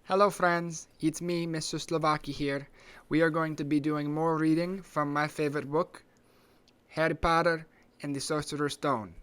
Hello friends, it's me, Mr. Sloufaki here. We are going to be doing more reading from my favorite book, Harry Potter and the Sorcerer's Stone.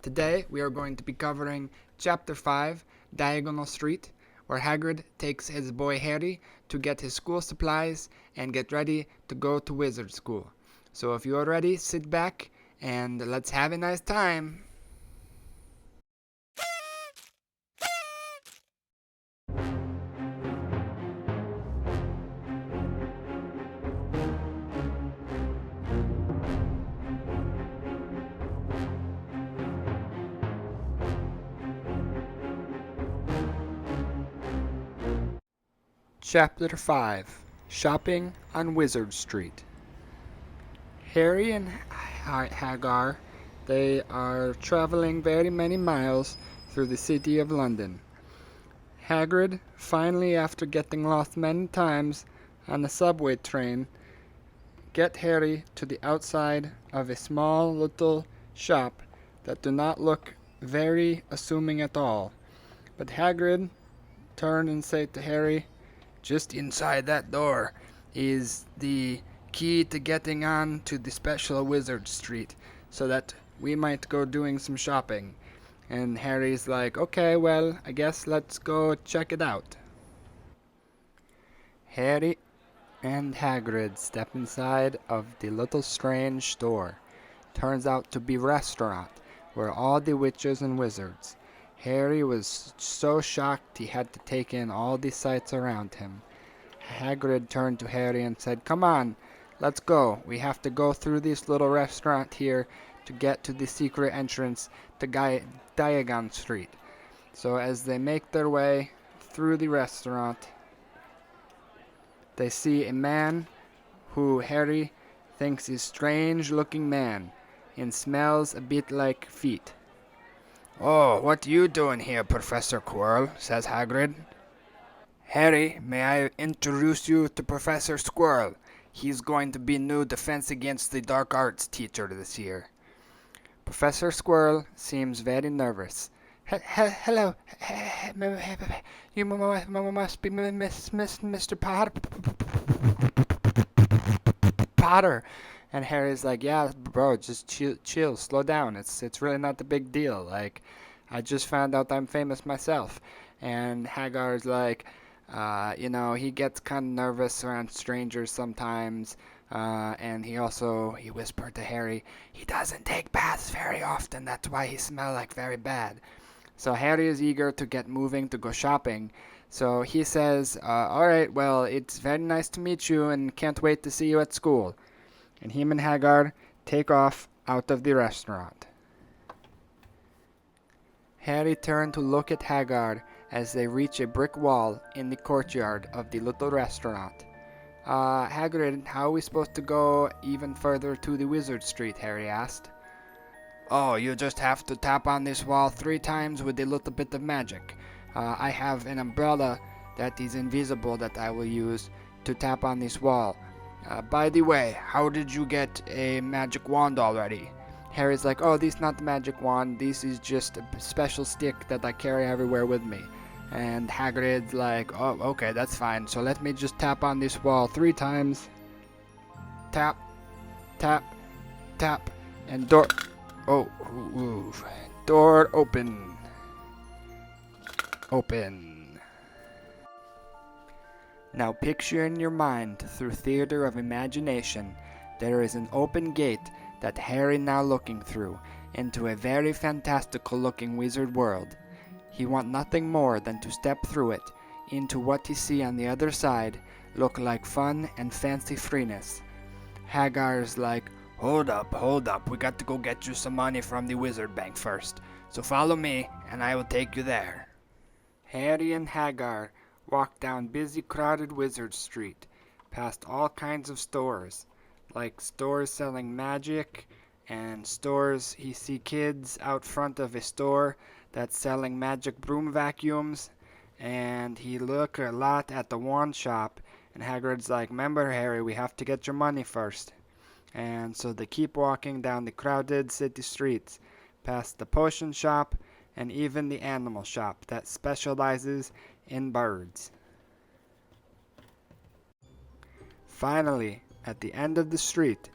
Today we are going to be covering Chapter 5, Diagonal Street, where Hagrid takes his boy Harry to get his school supplies and get ready to go to wizard school. So if you are ready, sit back and let's have a nice time. Chapter 5, Shopping on Wizard Street. Harry and Hagar, they are traveling very many miles through the city of London. Hagrid, finally after getting lost many times on the subway train, get Harry to the outside of a small little shop that do not look very assuming at all. But Hagrid turned and said to Harry, "Just inside that door is the key to getting on to the special wizard street so that we might go doing some shopping." And Harry's like, "Okay, well, I guess let's go check it out." Harry and Hagrid step inside of the little strange store. Turns out to be a restaurant where all the witches and wizards. Harry was so shocked he had to take in all the sights around him. Hagrid turned to Harry and said, "Come on, let's go. We have to go through this little restaurant here to get to the secret entrance to Diagon Street." So as they make their way through the restaurant, they see a man who Harry thinks is a strange-looking man and smells a bit like feet. "Oh, what you doing here, Professor Quirrell?" says Hagrid. "Harry, may I introduce you to Professor Squirrel? He's going to be new Defense Against the Dark Arts teacher this year." Professor Squirrel seems very nervous. "Hello, you must be Mr. Potter." And Harry's like, "Yeah, bro, just chill, slow down. It's really not a big deal. Like, I just found out I'm famous myself." And Hagar's like, he gets kind of nervous around strangers sometimes. And he whispered to Harry, he doesn't take baths very often. That's why he smells like very bad. So Harry is eager to get moving to go shopping. So he says, "All right, well, it's very nice to meet you and can't wait to see you at school." And him and Hagar take off out of the restaurant. Harry turned to look at Hagar as they reach a brick wall in the courtyard of the little restaurant. Hagrid, how are we supposed to go even further to the Wizard Street?" Harry asked. "Oh, you just have to tap on this wall 3 times with a little bit of magic. I have an umbrella that is invisible that I will use to tap on this wall. By the way, how did you get a magic wand already?" Harry's like, "Oh, this is not the magic wand. This is just a special stick that I carry everywhere with me." And Hagrid's like, "Oh, okay, that's fine. So let me just tap on this wall 3 times. Tap, tap, tap, and door. Oh, ooh. Door open. Open." Now picture in your mind, through theater of imagination, there is an open gate that Harry now looking through into a very fantastical looking wizard world. He want nothing more than to step through it into what he see on the other side look like fun and fancy freeness. Hagar's like, hold up, we got to go get you some money from the wizard bank first. So follow me and I will take you there." Harry and Hagar walk down busy crowded Wizard Street, past all kinds of stores, like stores selling magic, and stores he see kids out front of a store that's selling magic broom vacuums, and he look a lot at the wand shop, and Hagrid's like, "Remember, Harry, we have to get your money first." And so they keep walking down the crowded city streets, past the potion shop and even the animal shop that specializes in birds. Finally, at the end of the street,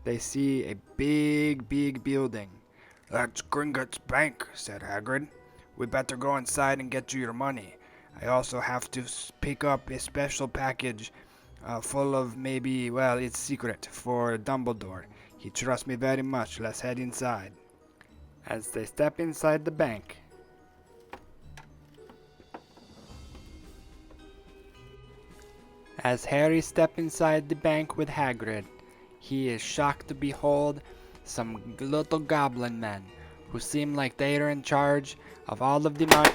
they see a big building. "That's Gringotts Bank," said Hagrid. "We better go inside and get you your money. I also have to pick up a special package full of maybe, well, it's secret, for Dumbledore. He trusts me very much. Let's head inside." As they step inside the bank, as Harry steps inside the bank with Hagrid, he is shocked to behold some little goblin men who seem like they are in charge of all of the money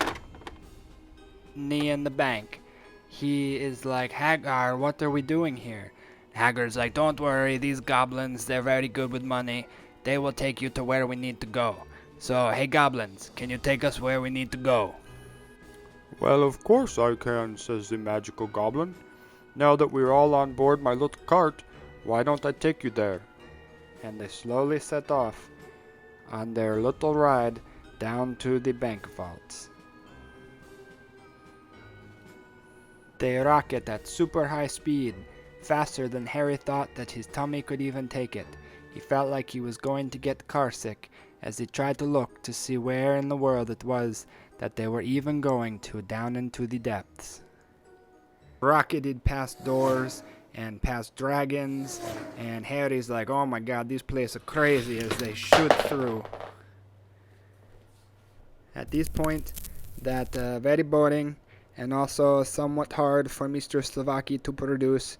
in the bank. He is like, "Hagar, what are we doing here?" Hagrid's like, "Don't worry, these goblins, they're very good with money. They will take you to where we need to go. So, hey goblins, can you take us where we need to go?" "Well, of course I can," says the magical goblin. "Now that we're all on board my little cart, why don't I take you there?" And they slowly set off on their little ride down to the bank vaults. They rocket at super high speed, faster than Harry thought that his tummy could even take it. He felt like he was going to get carsick as he tried to look to see where in the world it was that they were even going to down into the depths. Rocketed past doors and past dragons, and Harry's like, "Oh my god, these places are crazy," as they shoot through. At this point, that very boring and also somewhat hard for Mr. Sloufaki to produce.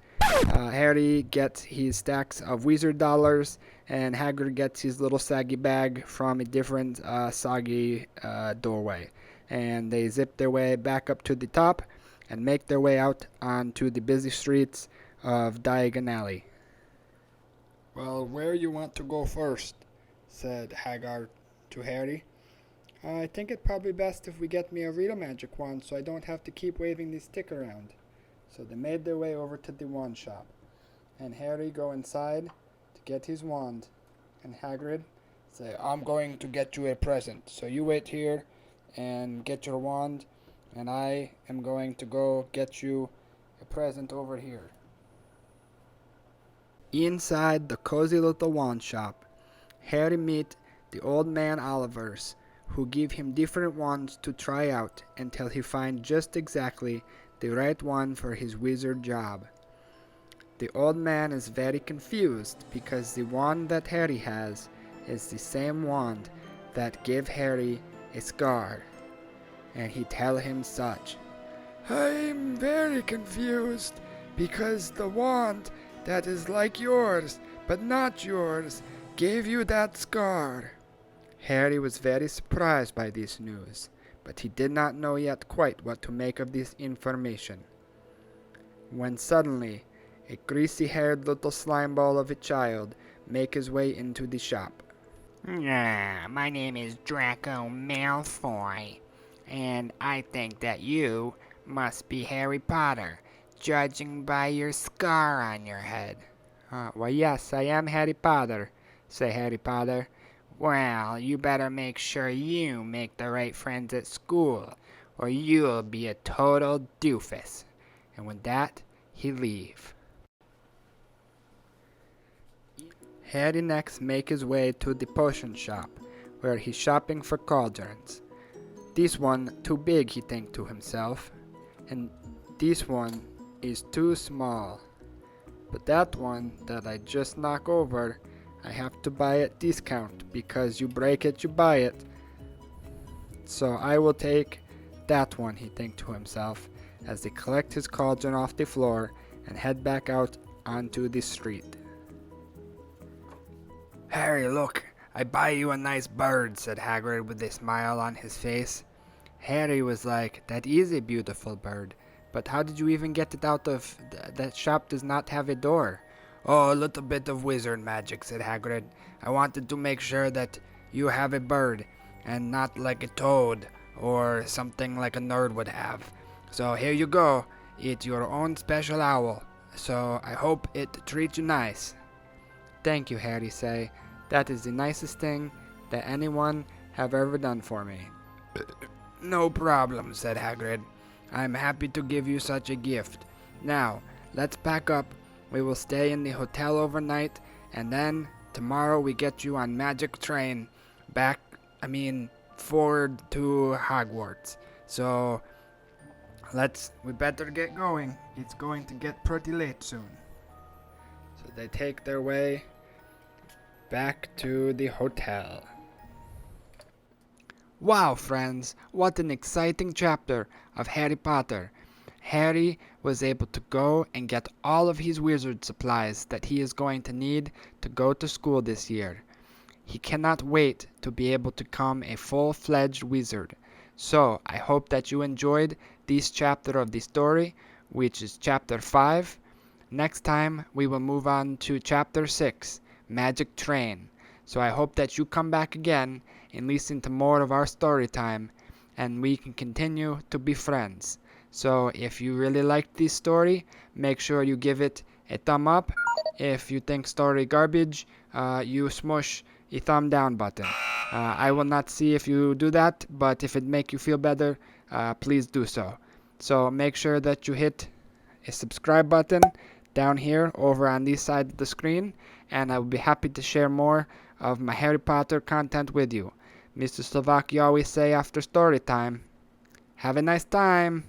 Harry gets his stacks of wizard dollars, and Hagrid gets his little saggy bag from a different soggy doorway. And they zip their way back up to the top and make their way out onto the busy streets of Diagon Alley. "Well, where you want to go first?" said Hagar to Harry. "I think it's probably best if we get me a real magic wand so I don't have to keep waving this stick around." So they made their way over to the wand shop, and Harry go inside to get his wand, and Hagrid say, "I'm going to get you a present, so you wait here and get your wand, and I am going to go get you a present over here." Inside the cozy little wand shop, Harry meet the old man Olivers, who give him different wands to try out until he finds just exactly the right one for his wizard job. The old man is very confused because the wand that Harry has is the same wand that gave Harry a scar, and he tell him such. "I'm very confused because the wand that is like yours but not yours gave you that scar." Harry was very surprised by this news, but he did not know yet quite what to make of this information, when suddenly a greasy-haired little slime ball of a child make his way into the shop. My name is Draco Malfoy, and I think that you must be Harry Potter, judging by your scar on your head." "Why, yes, I am Harry Potter," say Harry Potter. "Well, you better make sure you make the right friends at school, or you'll be a total doofus." And with that, he leave. Harry next make his way to the potion shop, where he's shopping for cauldrons. "This one too big," he think to himself, "and this one is too small. But that one that I just knock over, I have to buy at discount, because you break it, you buy it. So I will take that one," he think to himself, as they collect his cauldron off the floor and head back out onto the street. "Harry, look, I buy you a nice bird," said Hagrid with a smile on his face. Harry was like, "That is a beautiful bird, but how did you even get it out of... that shop does not have a door." "Oh, a little bit of wizard magic," said Hagrid. "I wanted to make sure that you have a bird, and not like a toad, or something like a nerd would have. So here you go, it's your own special owl, so I hope it treats you nice." "Thank you," Harry say. "That is the nicest thing that anyone have ever done for me." No problem, said Hagrid. I'm happy to give you such a gift. Now, let's pack up. We will stay in the hotel overnight, and then tomorrow we get you on magic train back, forward to Hogwarts. So, we better get going. It's going to get pretty late soon. So they take their way back to the hotel. Wow, friends, what an exciting chapter of Harry Potter. Harry was able to go and get all of his wizard supplies that he is going to need to go to school this year. He cannot wait to be able to become a full-fledged wizard. So, I hope that you enjoyed this chapter of the story, which is chapter 5. Next time, we will move on to chapter 6, Magic Train. So I hope that you come back again and listen to more of our story time, and we can continue to be friends. So if you really liked this story, make sure you give it a thumb up. If you think story garbage, you smush a thumb down button. I will not see if you do that, but if it make you feel better, please do so. So make sure that you hit a subscribe button down here over on this side of the screen, and I will be happy to share more of my Harry Potter content with you. Mr. Sloufaki always say after story time, have a nice time!